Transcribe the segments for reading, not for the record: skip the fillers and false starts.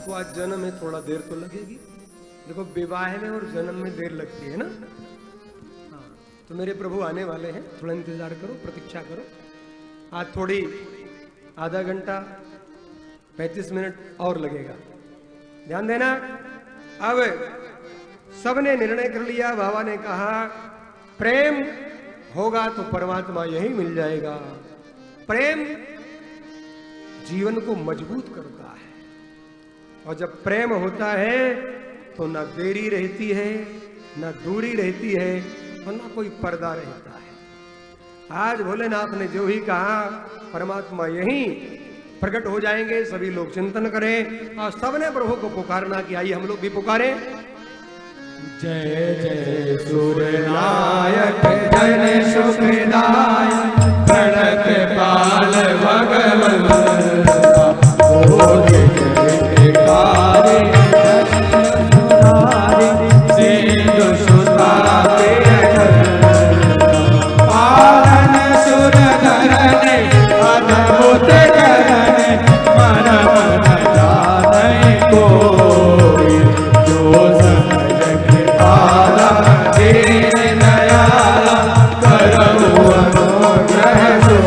तो आज जन्म में थोड़ा देर तो लगेगी। देखो विवाह में और जन्म में देर लगती है ना। हाँ, तो मेरे प्रभु आने वाले हैं, थोड़ा इंतजार करो, प्रतीक्षा करो। आज थोड़ी आधा घंटा 35 मिनट और लगेगा, ध्यान देना। अब सबने निर्णय कर लिया। बाबा ने कहा प्रेम होगा तो परमात्मा यही मिल जाएगा। प्रेम जीवन को मजबूत करता है, और जब प्रेम होता है तो ना देरी रहती है, ना दूरी रहती है, और ना कोई पर्दा रहता है। आज भोलेनाथ ने जो ही कहा परमात्मा यहीं प्रकट हो जाएंगे। सभी लोग चिंतन करें और सबने प्रभु को पुकारना कि आइए हम लोग भी पुकारें। जय जय सूर्यनायक जन सुखदायक प्रणत पाल भगवन् सिंधु सुता पालन सुर धरने अद्भुत करने मन मन जाने को जो दीन दयाला करहु अनुग्रह सो।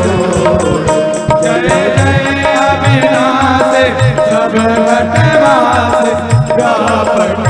जय जय अविनाश सब घटवास व्यापक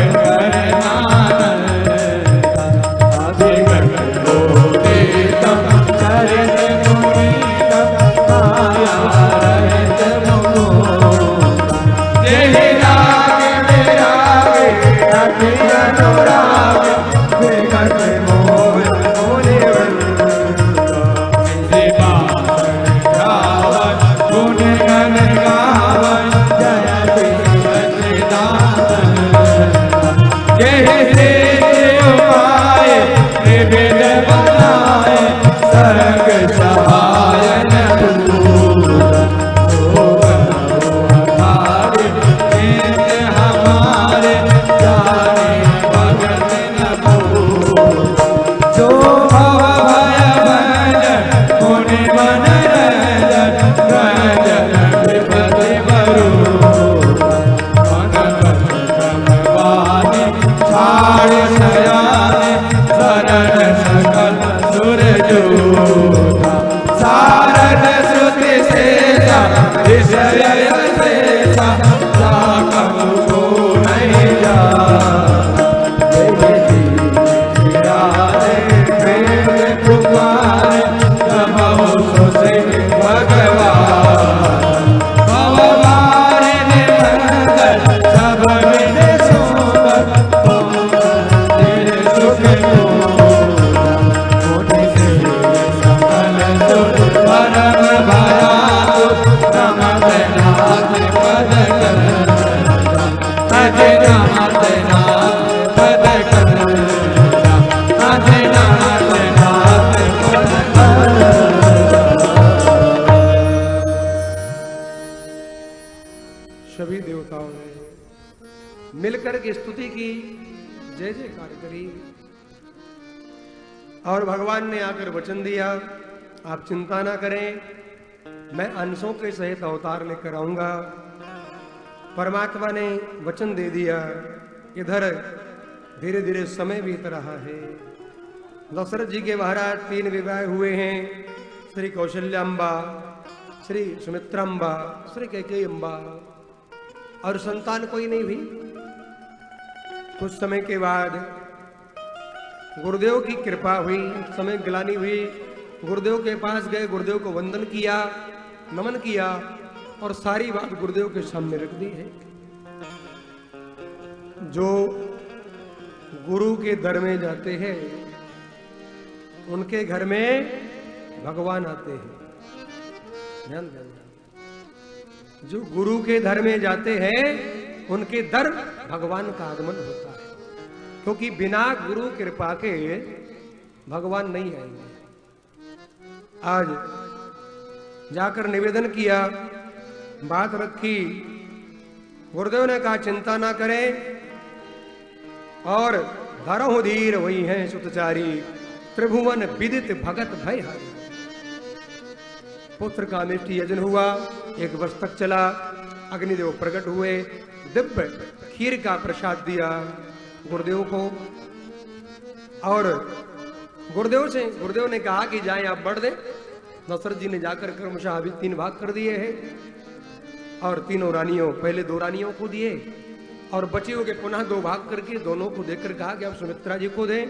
सभी देवताओं ने मिलकर के स्तुति की, जय जयकार करी, और भगवान ने आकर वचन दिया आप चिंता ना करें, मैं अंशों के सहित अवतार लेकर आऊंगा। परमात्मा ने वचन दे दिया। इधर धीरे धीरे समय बीत रहा है। दशरथ जी के महाराज 3 विवाह हुए हैं। श्री कौशल्याम्बा, श्री सुमित्राम्बा, श्री कैकेयी अम्बा, और संतान कोई नहीं हुई। कुछ समय के बाद गुरुदेव की कृपा हुई, समय ग्लानि हुई। गुरुदेव के पास गए, गुरुदेव को वंदन किया, नमन किया, और सारी बात गुरुदेव के सामने रख दी है। जो गुरु के दर में जाते हैं उनके घर में भगवान आते हैं। ध्यान देना, जो गुरु के दर में जाते हैं उनके दर भगवान का आगमन होता है, क्योंकि बिना गुरु कृपा के भगवान नहीं आएंगे। आज जाकर निवेदन किया, बात रखी। गुरुदेव ने कहा चिंता ना करें, और धरहु धीर वही हैं सुतचारी, त्रिभुवन विदित भगत भय हरि। पुत्र का मिष्टि यजन हुआ, 1 वर्ष तक चला। अग्निदेव प्रकट हुए, दिव्य खीर का प्रसाद दिया गुरुदेव को। और गुरुदेव ने कहा कि जाए आप बढ़ दे। दशरथ जी ने जाकर क्रमशः अभी 3 भाग कर दिए हैं और तीनों रानियों, पहले 2 रानियों को दिए और बचे हुए पुनः 2 भाग करके दोनों को देकर कहा कि आप सुमित्रा जी को दें।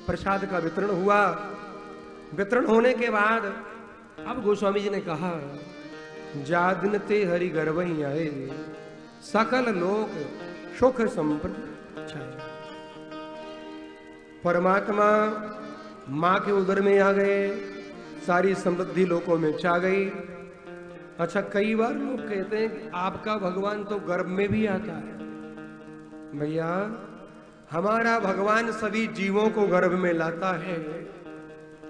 प्रसाद का वितरण हुआ। वितरण होने के बाद अब गोस्वामी जी ने कहा, जादिन ते हरि गर्भ ही आए, सकल लोक सुख संपन्न छाए। परमात्मा मां के उदर में आ गए, सारी समृद्धि लोकों में छा गई। अच्छा, कई बार लोग कहते हैं कि आपका भगवान तो गर्भ में भी आता है। भैया, हमारा भगवान सभी जीवों को गर्भ में लाता है।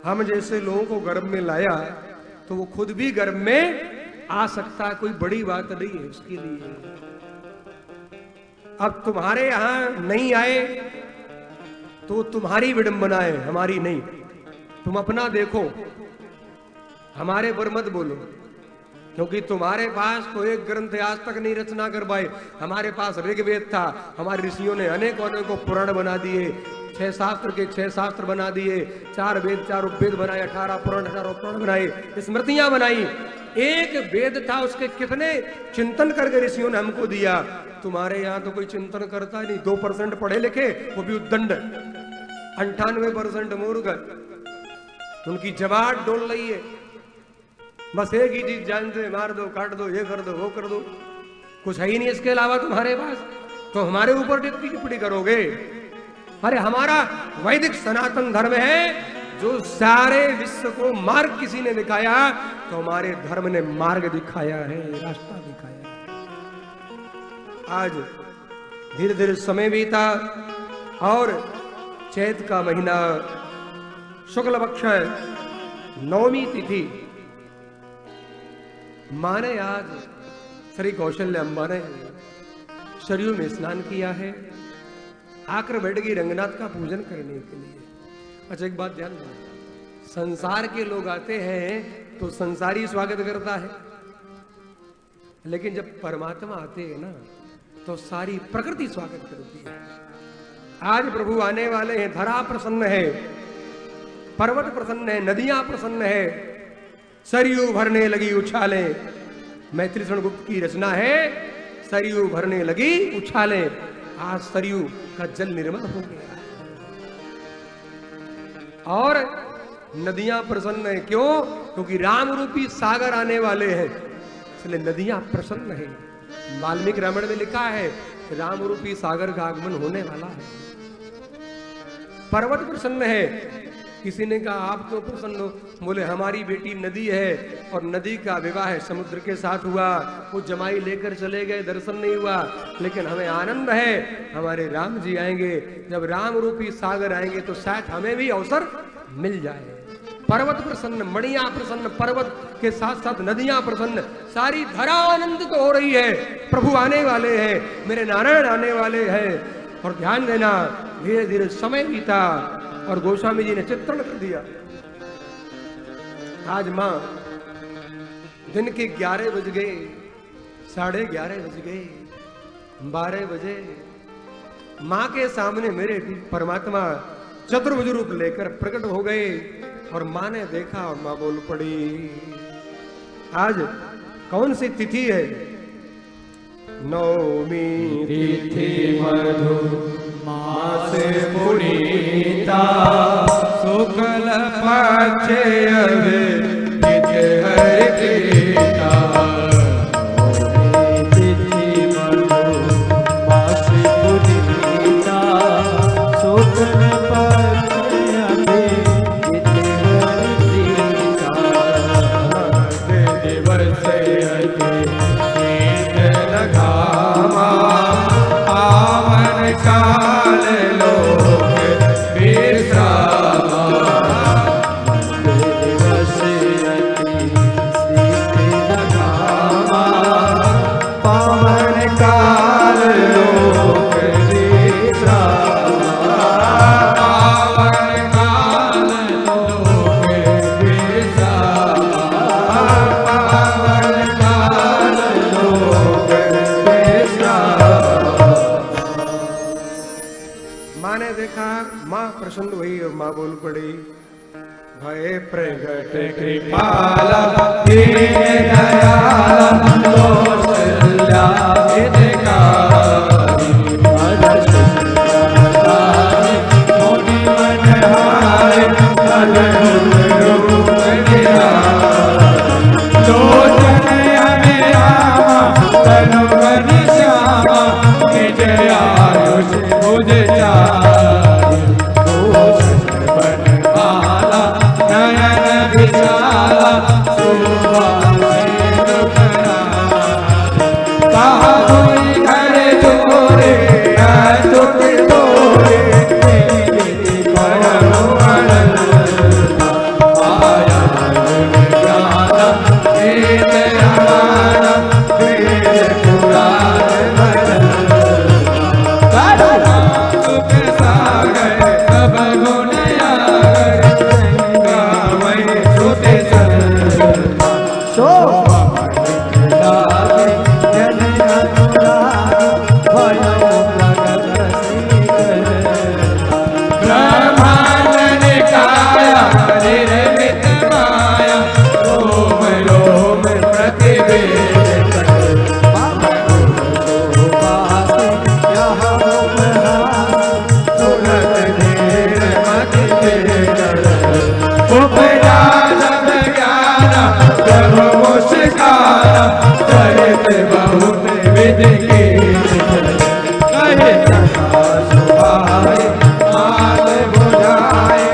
हम जैसे लोगों को गर्भ में लाया तो वो खुद भी गर्भ में आ सकता है, कोई बड़ी बात नहीं है उसके लिए। अब तुम्हारे यहां नहीं आए तो तुम्हारी विडंबना है, हमारी नहीं। तुम अपना देखो, हमारे पर मत बोलो, क्योंकि तुम्हारे पास तो एक ग्रंथ आज तक नहीं रचना कर पाए। हमारे पास ऋग्वेद था, हमारे ऋषियों ने अनेकों पुराण बना दिए, 6 शास्त्र के 6 शास्त्र बना दिए, 4 वेद 4 उपवेद बनाए, 18 पुराण 18 उपपुराण बनाए, स्मृतियां बनाई। एक वेद था, उसके कितने चिंतन करके ऋषियों ने हमको दिया। तुम्हारे यहाँ तो कोई चिंतन करता नहीं। 2% पढ़े लिखे, वो भी उद्दंड, 98% मूर्ख, उनकी जबान डोल रही है। बस एक ही चीज जानते, मार दो, काट दो, ये कर दो, वो कर दो, कुछ है ही नहीं इसके अलावा तुम्हारे पास। तो हमारे ऊपर टिप्पणी करोगे? अरे हमारा वैदिक सनातन धर्म है, जो सारे विश्व को मार्ग किसी ने दिखाया तो हमारे धर्म ने मार्ग दिखाया है, रास्ता दिखाया है। आज धीरे धीरे समय बीता और चैत का महीना शुक्ल पक्ष नवमी तिथि, माने आज श्री कौशल्य अम्बा ने सरयू में स्नान किया है, आकर बैठ गई रंगनाथ का पूजन करने के लिए। अच्छा, एक बात ध्यान देना, संसार के लोग आते हैं तो संसारी स्वागत करता है, लेकिन जब परमात्मा आते हैं ना तो सारी प्रकृति स्वागत करती है। आज प्रभु आने वाले हैं, धरा प्रसन्न है, पर्वत प्रसन्न है, नदियां प्रसन्न है, सरयू भरने लगी उछाले। मैत्री शरण गुप्त की रचना है, सरयू भरने लगी उछाले। आज सरयू का जल निर्मल हो गया और नदियां प्रसन्न है। क्यों? क्योंकि राम रूपी सागर आने वाले हैं, इसलिए नदियां प्रसन्न है। वाल्मीकि रामायण में लिखा है, राम रूपी सागर का आगमन होने वाला है। पर्वत प्रसन्न है। किसी ने कहा आप क्यों प्रसन्न हो? बोले हमारी बेटी नदी है और नदी का विवाह समुद्र के साथ हुआ, वो जमाई लेकर चले गए, दर्शन नहीं हुआ, लेकिन हमें आनंद है, हमारे राम जी आएंगे। जब राम रूपी सागर आएंगे तो शायद हमें भी अवसर मिल जाए। पर्वत प्रसन्न, मणियां प्रसन्न, पर्वत के साथ साथ नदियां प्रसन्न, सारी धरा आनंदित तो हो रही है। प्रभु आने वाले हैं, मेरे नारायण आने वाले हैं। और ध्यान देना, धीरे धीरे समय बीता और गोस्वामी जी ने चित्रण कर दिया। आज मां दिन के 11 बज गए, 11:30 बज गए, 12 बजे मां के सामने मेरे परमात्मा चतुर्भुज रूप लेकर प्रकट हो गए और मां ने देखा और मां बोल पड़ी। आज कौन सी तिथि है? नवमी तिथि मधु मास पुनीता, शुक्ल पक्ष हरिता। तिथि मधु मास पुनीता, शुक्ल पक्ष दिवस काल लोक विश्रामा। दिवस देखा माँ प्रसन्न हुई और माँ बोल पड़ी, भय प्रगट कृपाला दीन दयाला कौशल्या हितकारी अरस सहकारी मुनि मनहारे रूप लोचन अभिरामा तनु घनश्यामा निज आयुष भुज चारि भूषण बनमाला नयन विशाला सुवासित कहा कोई घर जोरे अतुट तोरे परम आनंद आया ज्ञान वेद रामाना वेद पुराण करुणा सुख सागर सब गुण आगर गावै सुते शोभा लागे जन अनुराग भयो प्रगट श्रीकर ब्रह्मांड निकाया निर्मित माया रोम रोम प्रतिवेद उपजा सब ज्ञाना जब मुस्काना चरित बहुत विधि की कहे प्रकाश भाई माल बुझाए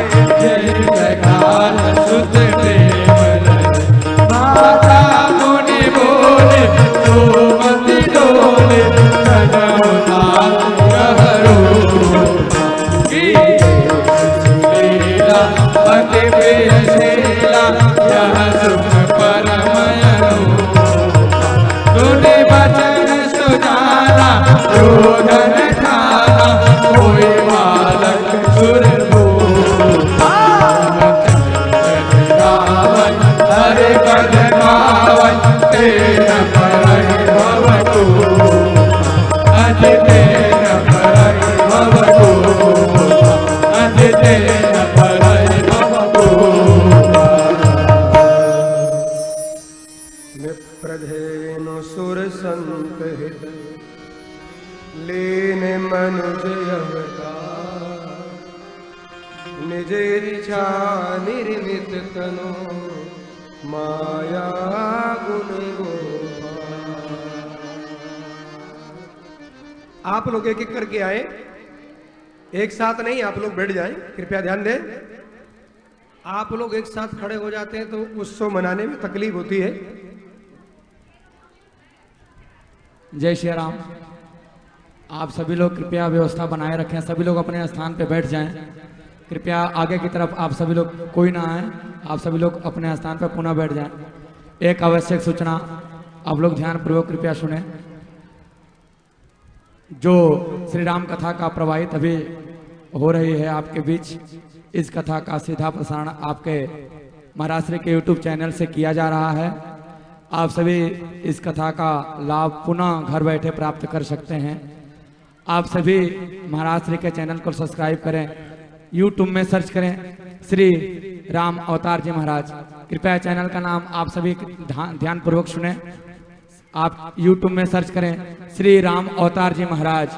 जय प्रकार सुत प्रेम माता मुनि बोले सोमति डोले लीला अति प्रियशीला यह सुख परमयनु सुनि बचन सुजाना रोदन ठाना कोई बालक हरे पद पावन तेन परहि भवतु अति तेन परहि भवतु अति तेन परहि भवतु विप्रधेनु सुर संत हित लीन मनुज अवतार निज इच्छा निर्मित तनु माया गुण गोपाल। आप लोग एक एक करके आए, एक साथ नहीं, आप लोग बैठ जाएं, कृपया ध्यान दें। आप लोग एक साथ खड़े हो जाते हैं तो उत्सव मनाने में तकलीफ होती है। जय श्री राम। आप सभी लोग कृपया व्यवस्था बनाए रखें, सभी लोग अपने स्थान पर बैठ जाएं। कृपया आगे की तरफ आप सभी लोग कोई ना आए, आप सभी लोग अपने स्थान पर पुनः बैठ जाएं। एक आवश्यक सूचना, आप लोग ध्यान पूर्वक कृपया सुने। जो श्री राम कथा का प्रवाहित अभी हो रही है आपके बीच, इस कथा का सीधा प्रसारण आपके महाराज श्री के यूट्यूब चैनल से किया जा रहा है। आप सभी इस कथा का लाभ पुनः घर बैठे प्राप्त कर सकते हैं। आप सभी महाराज श्री के चैनल को सब्सक्राइब करें, यूट्यूब में सर्च करें श्री राम अवतार जी महाराज। कृपया चैनल का नाम आप सभी ध्यान पूर्वक सुने। आप यूट्यूब में सर्च करें श्री राम अवतार जी महाराज।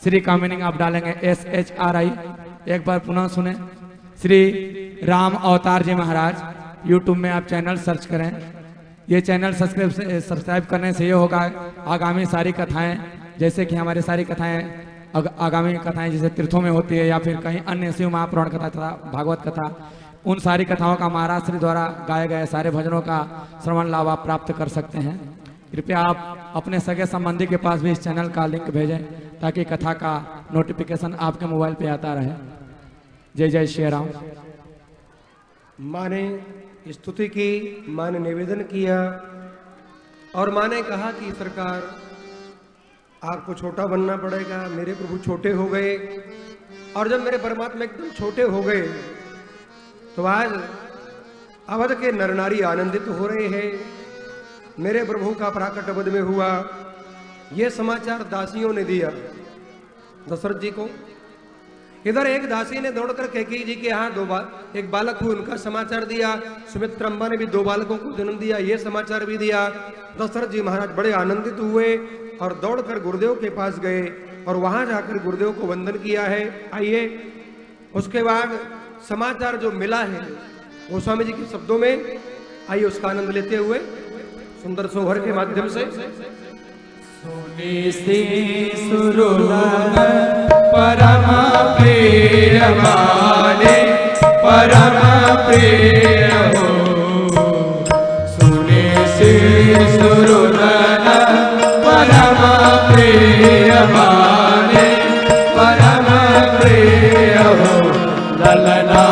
श्री का मीनिंग आप डालेंगे SHRI। एक बार पुनः सुने, श्री राम अवतार जी महाराज। यूट्यूब में आप चैनल सर्च करें। ये चैनल सब्सक्राइब करने से ये होगा आगामी सारी कथाएं, जैसे कि हमारी सारी कथाएं आगामी कथाएं जैसे तीर्थों में होती है या फिर कहीं अन्य शिव महापुराण कथा तथा भागवत कथा, उन सारी कथाओं का महाराज श्री द्वारा गाए गए सारे भजनों का श्रवण लाभ आप प्राप्त कर सकते हैं। कृपया आप अपने सगे संबंधी के पास भी इस चैनल का लिंक भेजें ताकि कथा का नोटिफिकेशन आपके मोबाइल पे आता रहे। जय जय श्री राम। माँ ने स्तुति की, माँ ने निवेदन किया और माँ ने कहा कि सरकार आपको छोटा बनना पड़ेगा। मेरे प्रभु छोटे हो गए और जब मेरे परमात्मा एकदम छोटे हो गए तो आज अवध के नर नारी आनंदित हो रहे हैं। मेरे प्रभु का प्राकट अवध में हुआ, यह समाचार दासियों ने दिया दशरथ जी को। इधर एक दासी ने दौड़कर कैकेयी जी के यहाँ एक बालक हुआ, उनका समाचार दिया। सुमित्रा अम्बा ने भी 2 बालकों को जन्म दिया, ये समाचार भी दिया। दशरथ जी महाराज बड़े आनंदित हुए और दौड़कर गुरुदेव के पास गए और वहां जाकर गुरुदेव को वंदन किया है। आइए, उसके बाद समाचार जो मिला है गोस्वामी जी के शब्दों में, आइए उसका आनंद लेते हुए सुंदर सोहर के माध्यम से। परम प्रिय माने परम प्रिय हो, सुने से सुरुदन परम प्रिय माने परम प्रिय हो, ललना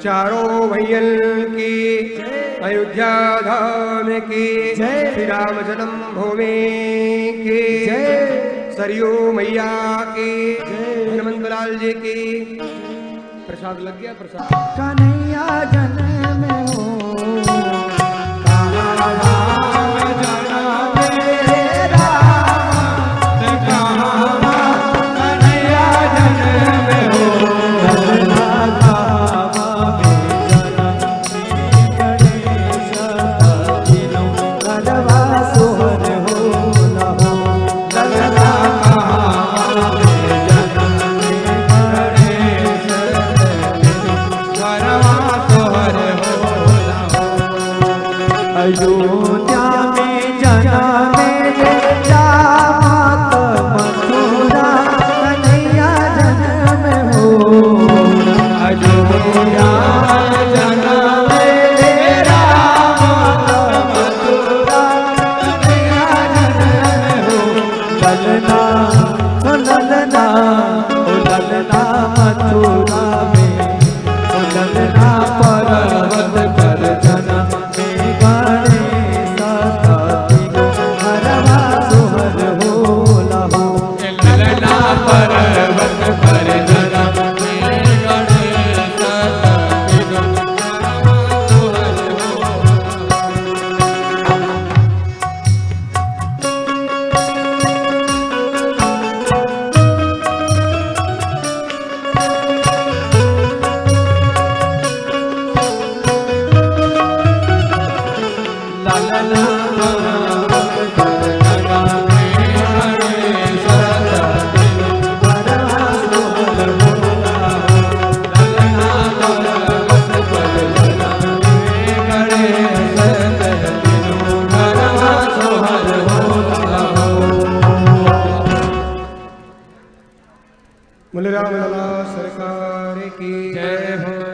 चारों भैयन की, अयोध्या धाम की, श्री राम जन्म भूमि की, सरयू मैया की, हनुमंतलाल जी की। प्रसाद लग गया। प्रसाद कन्हैया जन्म हो हर अयोध्या में जन्मे जात मथुरा कन्हैया जन्म हो। अयोध्या जन्मे जात मथुरा कन्हैया जन्म हो। ललना ओ ललना ओ ललना मथुरा में ओ ललना पर्वत पर जन्म बोले राम लला सरकार की जय हो।